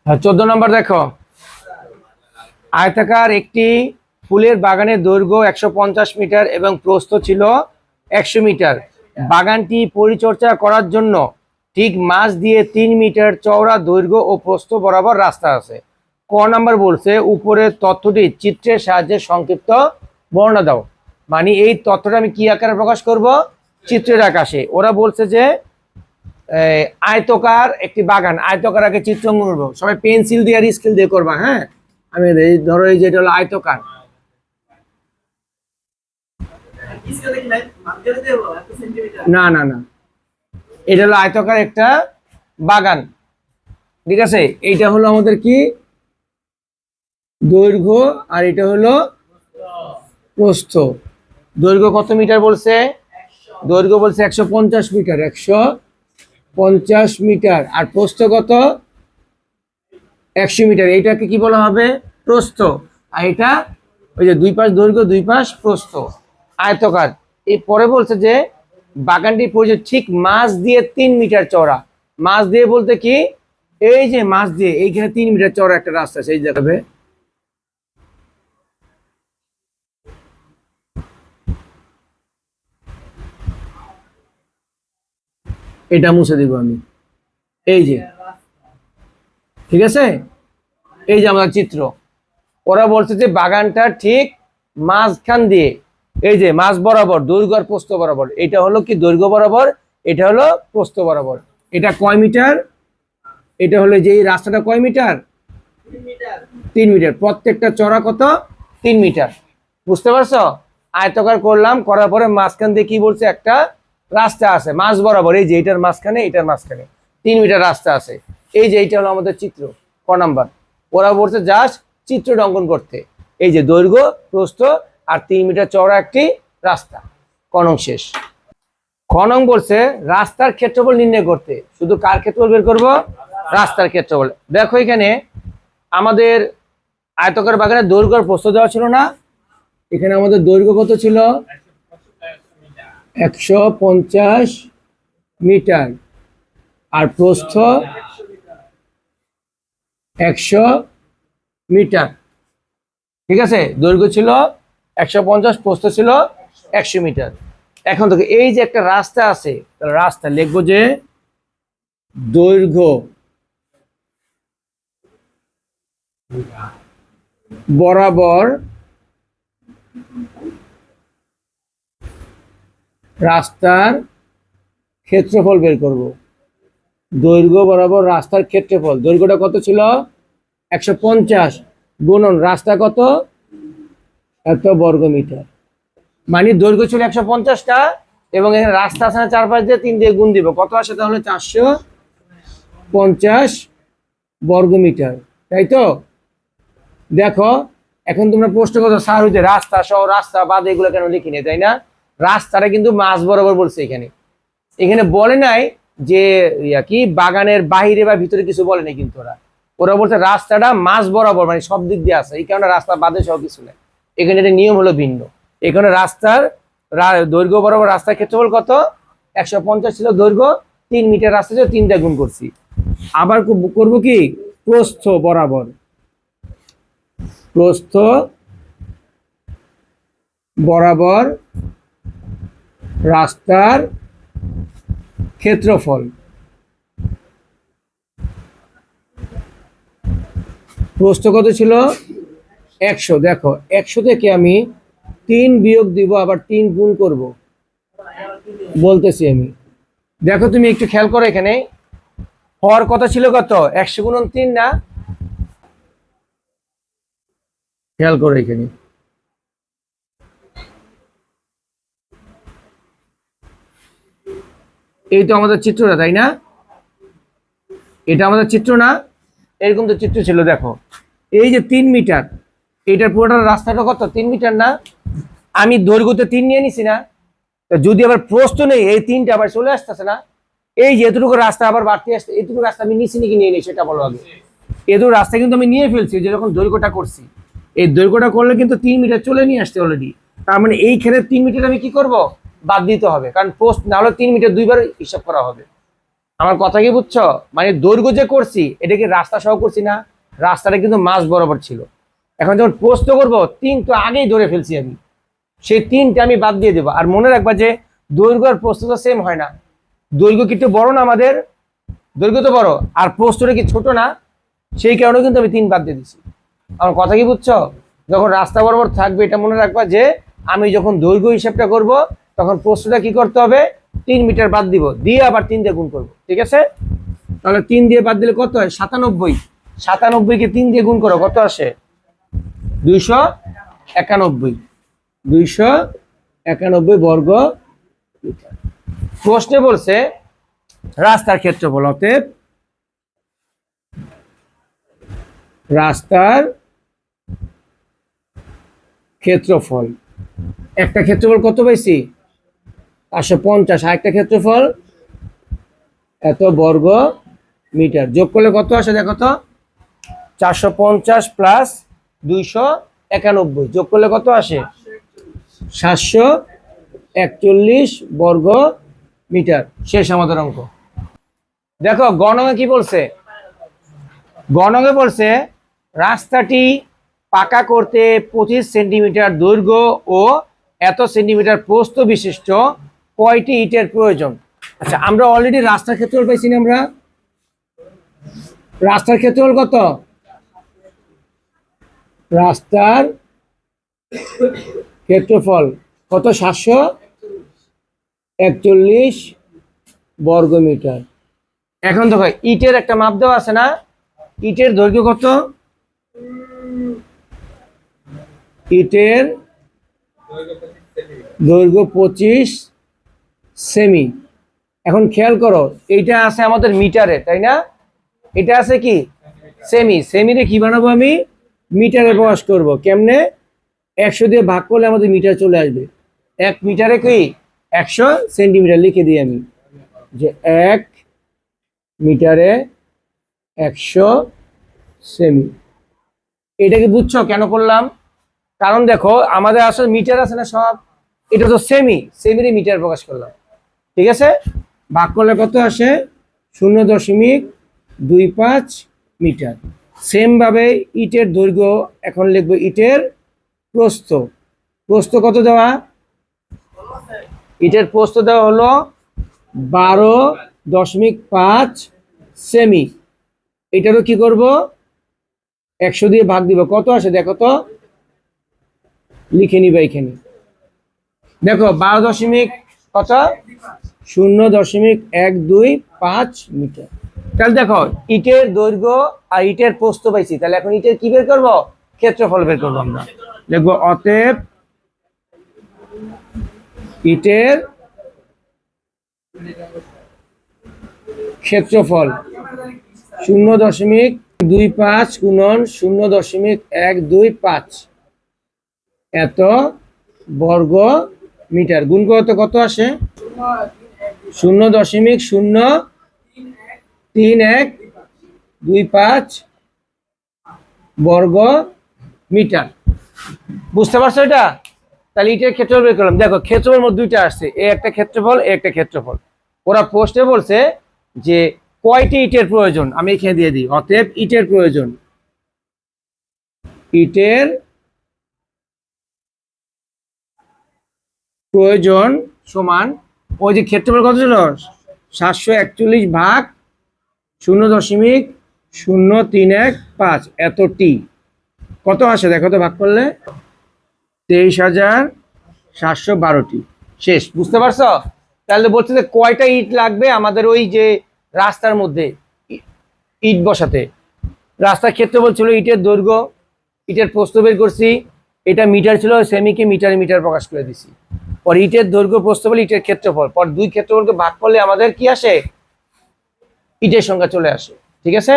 14 নম্বর দেখো, আয়তাকার একটি ফুলের বাগানের দৈর্ঘ্য 150 মিটার এবং প্রস্থ ছিল 100 মিটার। বাগানটি পরিচর্যা করার জন্য ঠিক মাঝ দিয়ে 3 মিটার চওড়া দৈর্ঘ্য ও প্রস্থ বরাবর রাস্তা আছে। ক নাম্বার বলছে উপরের তথ্যটি চিত্রের সাহায্যে সংক্ষিপ্ত বর্ণনা দাও। মানে এই তথ্যটা আমি কি আকারে প্রকাশ করব? চিত্রের আকাশে। ওরা বলছে যে আয়তকার একটি বাগান, আয়তকার আগে চিত্র অঙ্কন করবো। সবাই পেন্সিল দিয়ে আর স্কেল দিয়ে করবা। হ্যাঁ, আমি ধরো এই যেটা হলো আয়তকার, না না না, এটা হলো আয়তকার একটা বাগান, ঠিক আছে। এইটা হলো আমাদের কি দৈর্ঘ্য আর এটা হলো প্রস্থ। দৈর্ঘ্য কত মিটার বলছে? দৈর্ঘ্য বলছে 150 মিটার, 150 মিটার। আর প্রস্থ কত? 100 মিটার। এইটাকে কি বলা হবে? প্রস্থ। আর এটা ওই যে দুই পাশ দৈর্ঘ্য দুই পাশ প্রস্থ, আয়তকার। এই পরে বলছে যে বাগানটি পরিচয় ঠিক মাঝ দিয়ে 3 মিটার চওড়া। মাঝ দিয়ে বলতে কি, এই যে মাঝ দিয়ে এইখানে 3 মিটার চওড়া একটা রাস্তা আছে, এই দেখাবে। এটা মুছে দিব আমি, এই যে, ঠিক আছে। এই যে আমাদের চিত্র। ওরা বলছে যে বাগানটা ঠিক মাঝখান দিয়ে, এই যে মাঝ বরাবর দৈর্ঘ্য আর প্রস্থ বরাবর, এটা হলো কি দৈর্ঘ্য বরাবর, এটা হলো প্রস্থ বরাবর। এটা কয় মিটার? এটা হলো যে এই রাস্তাটা কয় মিটার? 3 মিটার। প্রত্যেকটা চড়া কত? 3 মিটার। বুঝতে পারছো? আয়তকার করলাম, করার পরে মাঝখান দিয়ে কি বলছে একটা রাস্তা আছে মাঝ বরাবর, এই যে এটার মাঝখানে এটার মাঝখানে 3 মিটার রাস্তা আছে। এই যে এইটা হলো আমাদের চিত্র। ক নাম্বার ওরা বলছে জাস্ট চিত্রটা অঙ্কন করতে। এই যে দৈর্ঘ্য প্রস্থ আর 3 মিটার চওড়া একটি রাস্তা। ক নং শেষ। খ নং বলছে রাস্তার ক্ষেত্রফল নির্ণয় করতে। শুধু কার ক্ষেত্রফল বের করব? রাস্তার ক্ষেত্রফল। দেখো এখানে আমাদের আয়তকার বাগানের দৈর্ঘ্য আর প্রস্থ দেওয়া ছিল না? এখানে আমাদের দৈর্ঘ্য কত ছিল? 150 মিটার আর প্রস্থ 100 মিটার, ঠিক আছে। দৈর্ঘ্য ছিল 150, প্রস্থ ছিল 100 মিটার। এখন থেকে এই যে একটা রাস্তা আছে, রাস্তা লিখবো যে দৈর্ঘ্য বরাবর রাস্তার ক্ষেত্রফল বের করব। দৈর্ঘ্য বরাবর রাস্তার ক্ষেত্রফল, দৈর্ঘ্যটা কত ছিল? 150 গুণন রাস্তা কত? এত বর্গ মিটার। মানে দৈর্ঘ্য ছিল 150টা এবং এখানে রাস্তা আছে না, 4 পাশ দিয়ে 3 দিয়ে গুণ দিব, কত আসে তাহলে? 450 বর্গ মিটার, তাই তো? দেখো এখন তোমরা প্রশ্ন করছো স্যার হইতে রাস্তা সহ রাস্তা বাদ এগুলো কেন লিখিনি, তাই না? রাস্তাটা কিন্তু মাঝ বরাবর বলছে। এখানে এখানে বলে নাই যে কি বাগানের বাহিরে বা ভিতরে কিছু বলে নাই, কিন্তু ওরা বলছে রাস্তাটা মাঝ বরাবর, মানে সব দিক দিয়ে আছে, এই কারণে রাস্তা বাদে সহ কিছু নেই। এখানে এটা নিয়ম হলো ভিন্ন। এখানে রাস্তার দৈর্ঘ্য বরাবর রাস্তার ক্ষেত্রফল কত? 150 ছিল দৈর্ঘ্য, 3 মিটার রাস্তা ছিল, 3টা গুণ করছি। আবার করব কি প্রস্থ বরাবর, প্রস্থ বরাবর রাস্তার ক্ষেত্রফল। প্রস্থ কত ছিল? 100। দেখো 100 থেকে আমি 3 বিয়োগ দিব, আবার 3 গুণ করব, বলতেছি আমি। দেখো তুমি একটু খেয়াল করো, এখানে হর কথা ছিল কত? 100 গুণন 3 না? খেয়াল করো এখানে, এই তো আমাদের চিত্রটা, তাই না? এটা আমাদের চিত্র না? এরকম তো চিত্র ছিল। দেখো এই যে 3 মিটার, এইটার পুরোটা রাস্তাটা কত? 3 মিটার না? আমি দৈর্ঘ্যতে 3 নিয়ে নিছি না? যদি আবার প্রস্থ নেই, এই 3টা আবার চলে আসতেছে না? এই যে এতটুকু রাস্তা আবার বাড়তে আসছে, এতটুকু রাস্তা আমি নিছি নাকি নিয়ে নিই সেটা বলো আগে। এতটুকু রাস্তা কিন্তু আমি নিয়ে ফেলছি যে যখন দৈর্ঘ্যটা করছি। এই দৈর্ঘ্যটা করলে কিন্তু 3 মিটার চলে নিয়ে আসছে অলরেডি। তার মানে এইখানে 3 মিটার আমি কি করব? বাদ দিতে হবে, কারণ পোস্ট না হলে 3 মিটার দুইবার হিসাব করা হবে। আমার কথা কি বুঝছো? মানে দৈর্ঘ্য যে করছি এটা কি রাস্তা সহ করছি না, রাস্তাটা কিন্তু মাঝ বরাবর ছিল। এখন যখন প্রশ্ন করবো 3 তো আগেই ধরে ফেলছি আমি, সেই 3টা আমি বাদ দিয়ে দেবো। আর মনে রাখবা যে দৈর্ঘ্য আর প্রস্থ তো সেম হয় না, দৈর্ঘ্য কি একটু বড় না আমাদের, দৈর্ঘ্য তো বড়, আর প্রস্থটা কি ছোট না, সেই কারণে কিন্তু আমি 3 বাদ দিয়ে দিচ্ছি। আমার কথা কি বুঝছো? যখন রাস্তা বরাবর থাকবে এটা মনে রাখবা যে আমি যখন দৈর্ঘ্য হিসাবটা করব তখন প্রস্থটা কি করতে হবে, 3 মিটার বাদ দিব, দিয়ে আবার 3 দিয়ে গুণ করবো। ঠিক আছে, তাহলে 3 দিয়ে বাদ দিলে কত হয়? 97। 97কে 3 দিয়ে গুণ করো, কত আসে? 291। 291 বর্গ মিটার। প্রশ্নে বলছে রাস্তার ক্ষেত্রফল, অতএব রাস্তার ক্ষেত্রফল, একটা ক্ষেত্রফল কত পাইছি? 550। আর একটা ক্ষেত্রফল এত বর্গ মিটার, যোগ করলে কত আসে দেখো তো? 450 প্লাস 291 যোগ করলে কত আসে? 741 বর্গ মিটার। শেষ আমাদের অঙ্ক। দেখো গণকে কি বলছে? গণকে বলছে রাস্তাটি পাকা করতে 25 সেন্টিমিটার দৈর্ঘ্য ও এত সেন্টিমিটার প্রস্থ বিশিষ্ট কয়টি ইটের প্রয়োজন? আচ্ছা, আমরা অলরেডি রাস্তার ক্ষেত্রফল পাইছি না? আমরা রাস্তার ক্ষেত্রফল কত? রাস্তার ক্ষেত্রফল কত? 741 বর্গ মিটার। এখন দেখো ইটের একটা মাপ দেওয়া আছে না, ইটের দৈর্ঘ্য কত? ইটের দৈর্ঘ্য 25 সেমি। এখন খেয়াল করো, এইটা আছে আমাদের মিটারে, তাই না? এটা আছে কি সেমি, সেমিরে কি বানাবো আমি? মিটারে প্রকাশ করব। কেমনে? 100 দিয়ে ভাগ করলে আমাদের মিটার চলে আসবে। 1 মিটারে কি 100 সেন্টিমিটার লিখে দিই আমি, যে 1 মিটারে 100 সেমি। এটা কি বুঝছো কেন করলাম? কারণ দেখো আমাদের আসলে মিটার আছে না সব, এটা তো সেমি, সেমিরে মিটার প্রকাশ করলাম। ঠিক আছে, ভাগ করলে কত আসে? 0.25 মিটার। সেম ভাবে ইটের দৈর্ঘ্য এখন লিখবো ইটের প্রস্থ। প্রস্থ কত দেওয়া? ইটের প্রস্থ দেওয়া হলো 12.5 সেমি। এটারও কি করব? 100 দিয়ে ভাগ দিব, কত আসে দেখো তো, লিখে নিবা এখানে। দেখো 12 কত? 0.125 মিটার। তাহলে দেখো ইটের দৈর্ঘ্য আর ইটের প্রস্থ পাইছি, তাহলে এখন ইটের কি বের করবো? ক্ষেত্রফল বের করবো। আমরা দেখবো অতএব ইটের ক্ষেত্রফল 0.25 গুণন 0.125 এত বর্গ মিটার। গুণ করতে কত আসে? 0.03125 বর্গ মিটার। বুঝতে পারছো এটা? তাহলে ইটের ক্ষেত্রফল বের করলাম। দেখো ক্ষেত্রফল মধ্যে দুইটা আসছে, এ একটা ক্ষেত্রফল, এ একটা ক্ষেত্রফল। ওরা প্রশ্নে বলছে যে কয়টি ইটের প্রয়োজন, আমি এখানে দিয়ে দিই। অতএব ইটের প্রয়োজন, ইটের প্রয়োজন সমান ওই যে ক্ষেত্রফল কত ছিল? 741 ভাগ 0.0315 এত টি। কত আসে দেখো তো ভাগ করলে? 23,712টি। শেষ। বুঝতে পারছো? তাহলে বলছে যে কয়টা ইট লাগবে আমাদের ওই যে রাস্তার মধ্যে ইট বসাতে। রাস্তার ক্ষেত্রে বলছিল ইটের দৈর্ঘ্য, ইটের প্রস্থ বের করছি, এটা মিটার ছিল, সেমিকে মিটারে মিটার প্রকাশ করে দিছি। পর ইটের দৈর্ঘ্য প্রস্থ বলে ইটের ক্ষেত্রফল, পর দুই ক্ষেত্রফলকে ভাগ করলে আমাদের কি আসে? ইটের সংখ্যা চলে আসে। ঠিক আছে।